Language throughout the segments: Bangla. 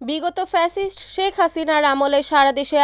বিগত ফ্যাসিস্ট শেখ হাসিনার আমলে সারা দেশে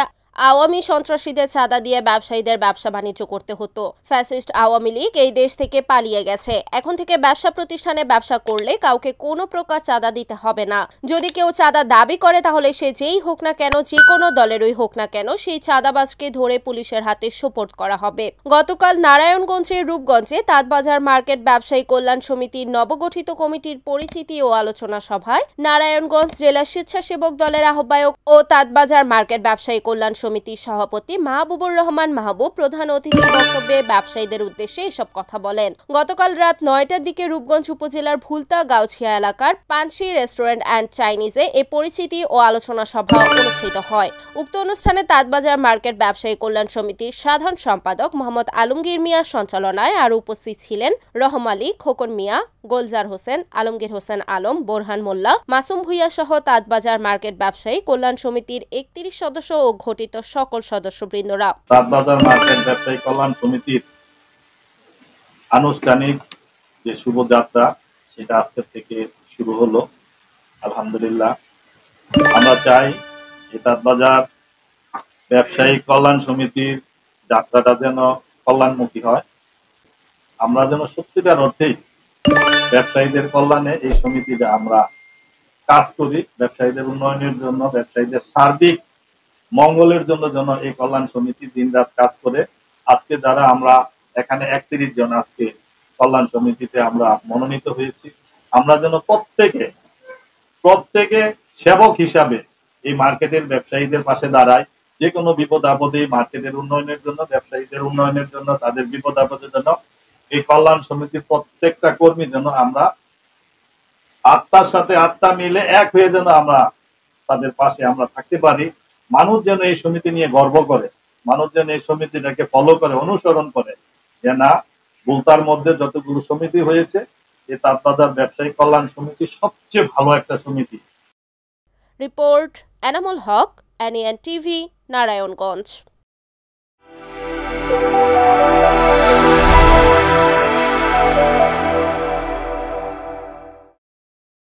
আওয়ামী সন্ত্রাসীদের চাঁদা দিয়ে ব্যবসায়ীদের ব্যবসা বাণিজ্য করতে হতো। ফ্যাসিস্ট আওয়ামী লীগ এই দেশ থেকে পালিয়ে গেছে। এখন থেকে ব্যবসা প্রতিষ্ঠানে ব্যবসা করলে কাউকে কোনো প্রকার চাঁদা দিতে হবে না। যদি কেউ চাঁদা দাবি করে তাহলে সে যেই হোক না কেন, যে কোনো দলেরই হোক না কেন, সেই চাঁদাবাজকে ধরে পুলিশের হাতে সোপর্দ করা হবে। গতকাল নারায়ণগঞ্জের রূপগঞ্জে তাঁতবাজার মার্কেট ব্যবসায়ী কল্যাণ সমিতির নবগঠিত কমিটির পরিচিতি ও আলোচনা সভায় নারায়ণগঞ্জ জেলা স্বেচ্ছাসেবক দলের আহ্বায়ক ও তাঁতবাজার মার্কেট ব্যবসায়ী কল্যাণ সমিতির সভাপতি মাহবুবুর রহমান মাহবুব প্রধান অতিথির বক্তব্যে ব্যবসায়ীদের উদ্দেশ্যে এসব কথা বলেন। গতকাল রাত 9টার দিকে রূপগঞ্জ উপজেলার ভুলতা গাউছিয়া এলাকার পানসি রেস্টুরেন্ট অ্যান্ড চাইনিজে এ পরিচিতি ও আলোচনা সভা অনুষ্ঠিত হয়। উক্ত অনুষ্ঠানে তাঁতবাজার মার্কেট ব্যবসায়ী কল্যাণ সমিতির সাধারণ সম্পাদক মোহাম্মদ আলমগীর মিয়ার সঞ্চালনায় আরও উপস্থিত ছিলেন রহম আলী, খোকন মিয়া, গোলজার হোসেন, আলমগীর হোসেন আলম, বোরহান মোল্লা, মাসুম ভুইয়া সহ তাঁতবাজার মার্কেট ব্যবসায়ী কল্যাণ সমিতির 31 সদস্য ও ঘটিত সকল সদস্যবৃন্দরা। তাঁতবাজার মার্কেট ব্যবসায়ী কল্যাণ সমিতির আনুষ্ঠানিক যে শুভযাত্রা সেটা আজকে থেকে শুরু হলো। আলহামদুলিল্লাহ, আমরা চাই যে তাঁতবাজার ব্যবসায়ী কল্যাণ সমিতির যাত্রাটা যেন কল্যাণমুখী হয়। আমরা যেন সত্যিকার অর্থেই ব্যবসায়ীদের কল্যাণে এই সমিতিতে আমরা কাজ করি, ব্যবসায়ীদের উন্নয়নের জন্য, ব্যবসায়ীদের সার্বিক মঙ্গলের জন্য যেন এই কল্যাণ সমিতি দিনরাত কাজ করে। আজকে যারা আমরা এখানে 31 জন আজকে কল্যাণ সমিতিতে আমরা মনোনীত হয়েছি, আমরা যেন প্রত্যেকে সেবক হিসাবে এই মার্কেটের ব্যবসায়ীদের পাশে দাঁড়াই। যে কোনো বিপদ আপদে মার্কেটের উন্নয়নের জন্য, ব্যবসায়ীদের উন্নয়নের জন্য, তাদের বিপদ আপদের জন্য এই কল্যাণ সমিতির প্রত্যেকটা কর্মী যেন আমরা আত্মার সাথে আত্মা মিলে এক হয়ে যেন আমরা তাদের পাশে আমরা থাকতে পারি। মানুষ যেন এই সমিতি নিয়ে গর্ব করে, মানুষ যেন এই সমিতিটাকে ফলো করে, অনুসরণ করে, যে না, ভুলতার মধ্যে যতগুলো সমিতি হয়েছে এই তাঁতবাজার ব্যবসায়ী কল্যাণ সমিতি সবচেয়ে ভালো একটা সমিতি। Report Enamul Haque, NAN TV, Narayanganj.